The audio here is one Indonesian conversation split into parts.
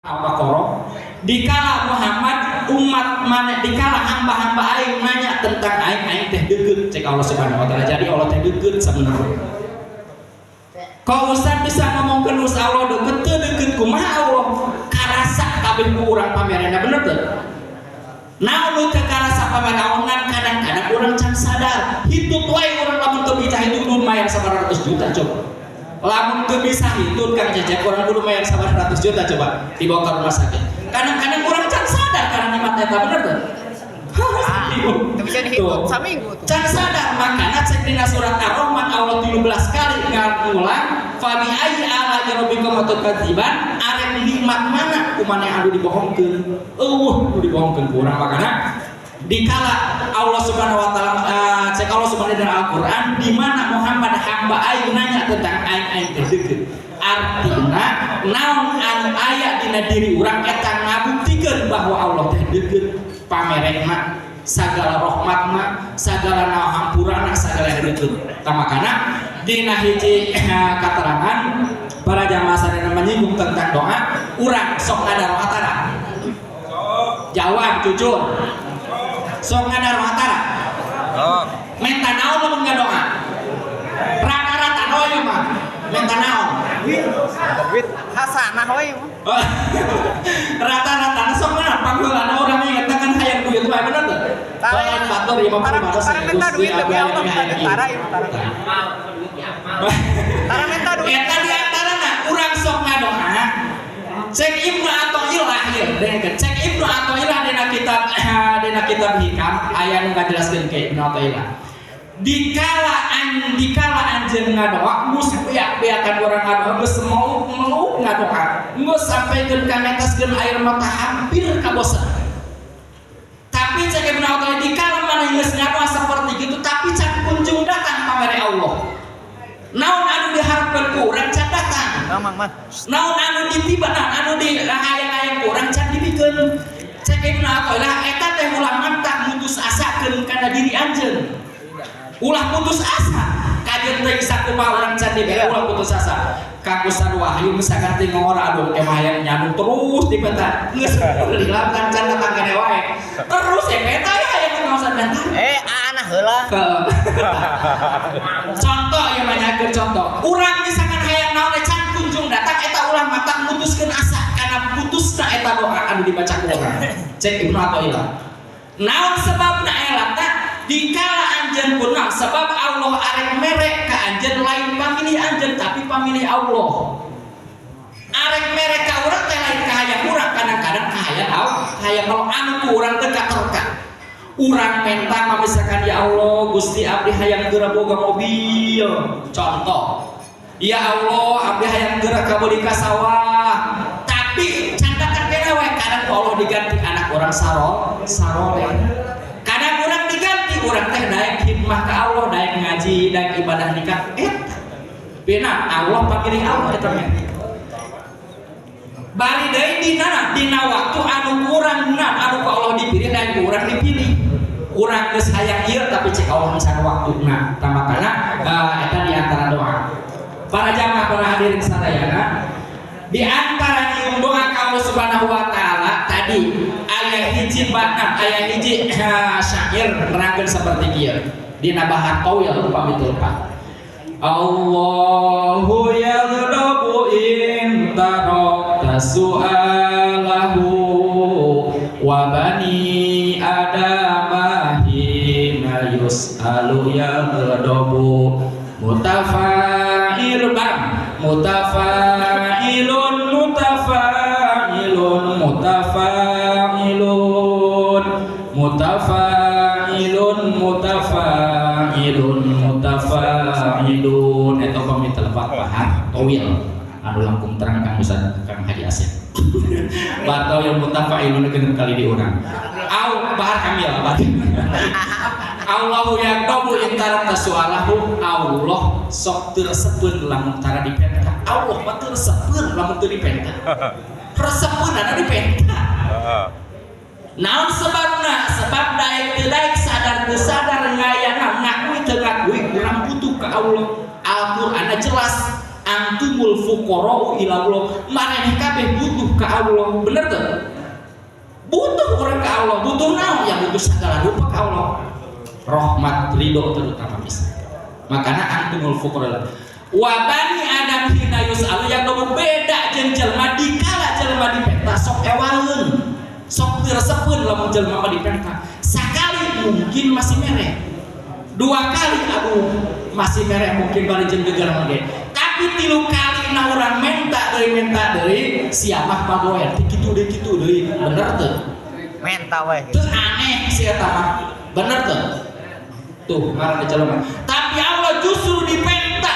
Al-Baqarah, dikala Muhammad umat mana dikala hamba-hamba aing nanya tentang aing teh deukeut cek Allah Subhanahu wa taala. Jadi Allah teh deukeut sebenarnya. Kau ustaz bisa ngomongkeun us Allah deukeut teu deukeut kumaha Allah? Karasa kabeh ku urang pamerena bener teu? Naon teu karasa pamerena kadang-kadang urang can sadar. Hitut wae urang lamun teu bisa hitung nu mayar 900 juta coba. Lamun teu bisa hitut Kang Cecep urang kudu mayar 900 juta coba dibawa ke rumah sakit. Kadang-kadang urang can sadar karena nikmat eta bener teu? Teu bisa dihitung saminggu tuh. Can sadar makana cek dina surat Ar-Rahman Allah 13 kali ngulang fa bi ayyi ala'i rabbikum tukadziban arek nikmat mana kumaneh anu dibohongkeun. Anu dibohongkeun ku urang makana dikala Allah Subhanahu wa taala cek Allah Subhanahu dalam Al-Qur'an di mana Muhammad hamba aing nanya tentang aing teh deukeut. Artina naon anu aya dina diri urang eta ngabuktikeun bahwa Allah teh deukeut pamerena sagala rahmatna sagala hampurana sagala deukeut. Tah makana dina hiji katerangan para jamaah sadayana menyinggung tentang doa urang sok ngadaroh hatara. Jawab jujur. Sok ngadaroh hatara. Menta naon lamun ngadoa? Rata-rata doa mah. Menta naon? Duit hasanah we. Rata-rata sok mana panggeulana urang eta kan hayang duit wae bener teu? Lain batur 50 batur Tara minta duit demi Allah tara ieu tara. Tara minta duit. Eta di antarana urang sok ngadoa. Cek Ibnu Athaillah ieu, cek Ibnu Athaillah dina kitab Hikam aya nu ngajelaskeun ke Ibnu Athaillah. Dikala anjeun ngadoa geus beak-beakan urang ngadoa geus meuluk ngadoa geus sampaikeun ka neteskeun air mata hampir kabosan. Tapi cek Ibnu Athaillah dikala maneh geus ngadoa seperti gitu tapi can kunjung datang pamere Allah. Naon anu diharapkeun ku urang can datang. Naon anu ditibanan anu dihayang-hayang urang can dipikeun. Cek Ibnu Athaillah eta teh ulah mantap mutus asakeun kana diri anjeun. Ulah putus asa. Kajeun teh sakumaha urang can dibere ulah putus asa. Kang Ustaz Wahyu misalkan teh ngora aduh kemah hayang nyanu terus di peta. Geus hilang kan can datang kene wae. Terus peta ya hayang ngaosan datang. Anak heula. Contoh yang banyak contoh. Urang misalkan hayang naon can kunjung datang eta ulah matak mutuskeun asa karena putusna eta doa anu dibaca ku urang. Cek Ibnu Athaillah. Naon sebabna eta? Dikala anjeun pun sebab Allah arek merek ka anjeun lain pamilih anjeun tapi pamilih Allah. Arek merek ka urang teh lain ka hayang urang kadang-kadang ka hayang Allah, hayang Allah anu ku urang teh katerka. Urang mentang misalkan ya Allah Gusti abdi hayang geura boga mobil. Contoh. Ya Allah abdi hayang geura kabeli ka sawah. Tapi candakan kena we kadang Allah diganti anak orang saroleh. Kadang urang diganti urang teh daek hikmah ka Allah, daek ngaji, daek ibadah nikah. Benar Allah pamilih Allah eta mah. Bari deui dina waktu anu urang anu ka Allah dipilih dan urang dipilih. Urang geus hayang ieu tapi cek Allah misalna waktuna. Tamakana eta di antara doa. Para jamaah para hadirin sadayana, di antara nyium doa ka Allah Subhanahu wa taala tadi aya hiji batna aya hiji syair nerangkeun saperti kieu dina bahar tawil upami tulpa. Allahu yaghdabu in tarakta su'alahu wa bani adama hina yus'alu yaghdabu mutafa'il bang mutafa'ilun mutafa'ilun mutafa'ilun mutafa'ilun mutafa'ilun mutafa'ilun eta pami telepat bahar tawil anu langkung terang Kang Ustaz Kang Haji Asep batau yang mutafa'ilun genep kali diurang au bahar kamil Allahu yaqdabu intarat su'alahu Allah sok teu resepeun lamun tara dipenta Allah mah teu resepeun lamun teu dipenta resepeun anu dipenta naon sebabna sebab daek teu daek sadar teu sadar ngayana ngakui teu ngakui urang butuh ka Allah Al-Qur'an jelas antum antumul fuqara'u ila Allah. Maneh kabeh butuh ka Allah. Bener tuh? Butuh orang ke Allah, butuh naon ya butuh segala rupa ke Allah. Rahmat, ridho terutama bisa. Makanya antumul fuqara. Wa bani Adam hina yus'alu yang nomor beda jeung jelema dikala jelema dipenta sok ewaeun. Sok diresepeun lamun jelema dipenta. Sakali mungkin masih mereh. 2 kali aduh masih mereh mungkin bari jeung geger mage. Tapi 3 kali na urang menta deui siamah pagoyan kitu deui bener teu? Menta we. Terus aneh si eta mah. Bener teu? Tuh ngaran jelema. Tapi Allah justru dipenta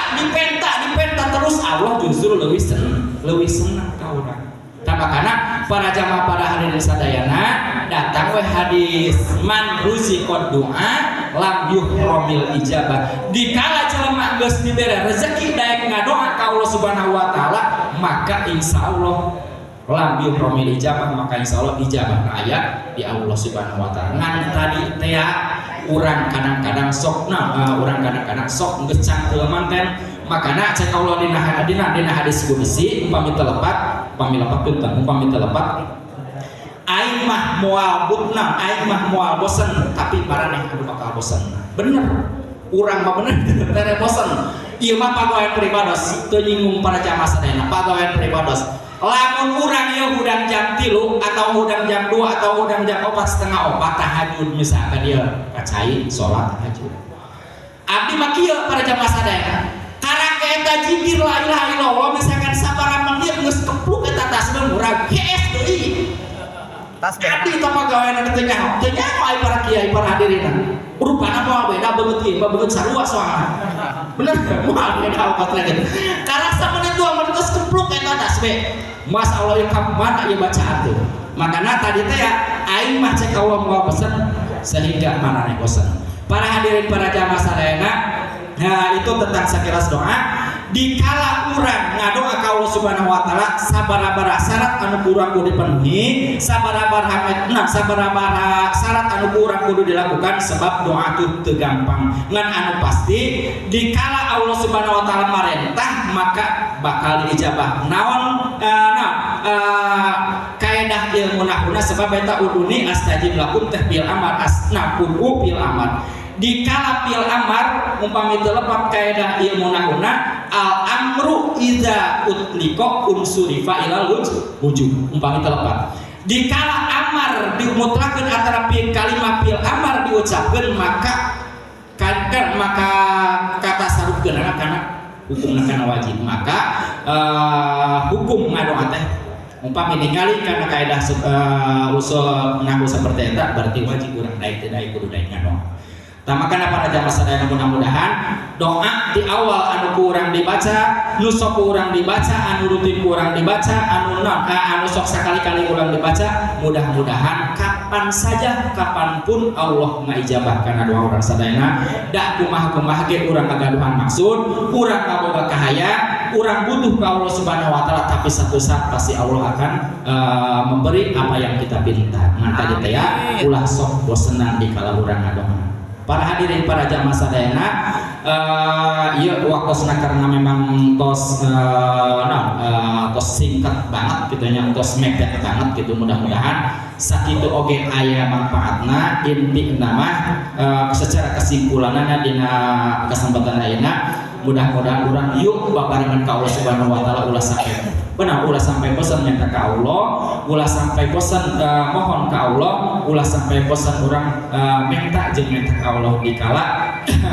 terus Allah justru leuwih senang ka urang. Tah makana para jamaah para hadirin sadayana datang we hadis man ruziqad du'a lam yuhramil ijabah. Dikala jelema geus dibere rezeki daek ngadoa ka Allah Subhanahu wa taala maka insyaallah lam yuhramil ijabah maka insyaallah ijabah aya di Allah Subhanahu wa taala. Ngan tadi teh urang kadang-kadang sok urang kadang-kadang sok ngecang teu manten makana cek Allah dina hadis qudsi upami telepat aing mah moal butna aing mah moal bosen tapi maraneh anu bakal bosen. Bener urang mah bener tere bosen. Ieu mah pagawean pribados teu nyinggung para jamaah sadayana pagawean pribados. Lamun urang ieu hudang jam 3 atau hudang jam 2 atau hudang jam 4:30 tahajud misalkan dia kacai salat tahajud. Abdi mah kieu para jamaah sadayana. Karang eta zikir la ilaha illallah misalkan sabaraha menit geus kepluk eta tasbih urang geus deui. Tasbih abdi teh pagawean teh nyaho ai para kiai para hadirin. Rupana moal beda beungeut ieu beungeut sarua soalna. Bener moal beda opat lagi. Karang samenit 2 menit geus kepluk eta tasbih. Mas Allah yang mana ieu bacaan teh. Makana tadi teh ya aing mah cek Allah moal pesen sehingga manane bosan. Para hadirin para jamaah sadayana, nah itu tentang sakiras doa. Dikala urang ngadoa ka Allah Subhanahu wa taala sabaraha syarat anu urang kudu dipenuhi, sabaraha syarat anu urang kudu dilakukan sebab doa itu teu gampang. Ngan anu pasti dikala Allah Subhanahu wa taala marentah maka bakal diijabah. Naon kaedah ilmu nahuna sebab eta uduni astajib lakum teh bil amar asnaqul bil amar. Dikala fil amar umpami telepap kaedah ilmu nahuna al amru idza utliqa unsurifa ilal wujub umpami telepap. Dikala amar dimutlakeun antara kalimat fil amar diucapkeun maka kata sarupkeunana kana hukumna kana wajib maka hukum ngadoa teh umpami ningali kana kaedah usul nahu seperti eta berarti wajib urang daek teh daek kudu daek ngadoa. Makanya para jamaah sadayana mudah-mudahan doa di awal anu kurang dibaca, nu sok kurang dibaca, anu rutin kurang dibaca, anu sok sekali-kali kurang dibaca, mudah-mudahan kapan saja kapanpun Allah ngaijabah kana doa urang sadayana. Da kumaha-kumaha ge urang ngagaduhan maksud, urang kaboga kahaya, urang butuh ka Allah Subhanahu wa taala tapi satu saat pasti Allah akan memberi apa yang kita pinta. Ngan tadi teh ya ulah sok bosenan dikala urang ngadoa. Para hadirin para jamaah sadayana, ieu waktosna karena memang tos singkat banget gitu nya, tos mepet banget gitu. Mudah-mudahan sakitu oge aya manfaatna inti nama secara kesimpulanana dina kesempatan ayeuna mudah-mudahan urang yuk babarengan ka Allah Subhanahu wa taala ulah sampai bosan minta ka Allah, ulah sampai bosan mohon ka Allah, ulah sampai bosan urang minta jeung minta ka Allah dikala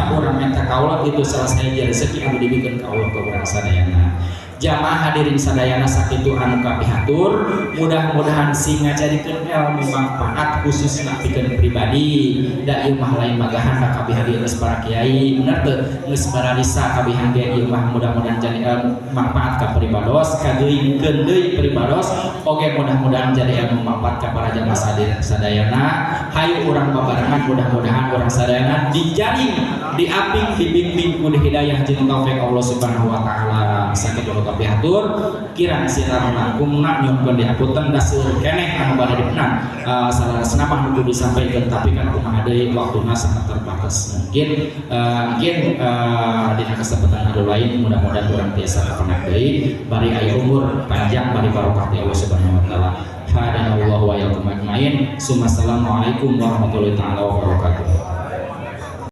urang minta ka Allah itu salah sahiji rezeki anu dibikeun ka Allah ka urang sadayana. Jamaah hadirin sadayana sakitu anu kapihatur, mudah-mudahan sing ngajadikeun ilmu manfaat khususna pikeun pribadi da ieu mah lain magahan ka kabeh geus para kiai bener teu geus bararisa kabeh ge ieu mah mudah-mudahan jadi manfaat ka pribados kadeuikeun deui pribados oge mudah-mudahan jadi ilmu manfaat ka para jamaah sadayana. Hayu urang babarengan mudah-mudahan urang sadayana dijaring diaping dibimbing ku hidayah jeung taufik Allah Subhanahu wa taala. sakit ulah tapi hatur kirang sirarna kumna nyongkeun dihapunten da seueur keneh anu bade dipenan salasna mah nu disampaikan tapi kan kumaha deui waktuna sangat terbatas mungkin dina kesempatan anu lain mudah-mudahan urang tiasa kapenak deui bari aya umur panjang bari barokah ti Allah Subhanahu wa taala. Hadana Allah wa yakum ajmain. Assalamualaikum warahmatullahi taala wabarakatuh.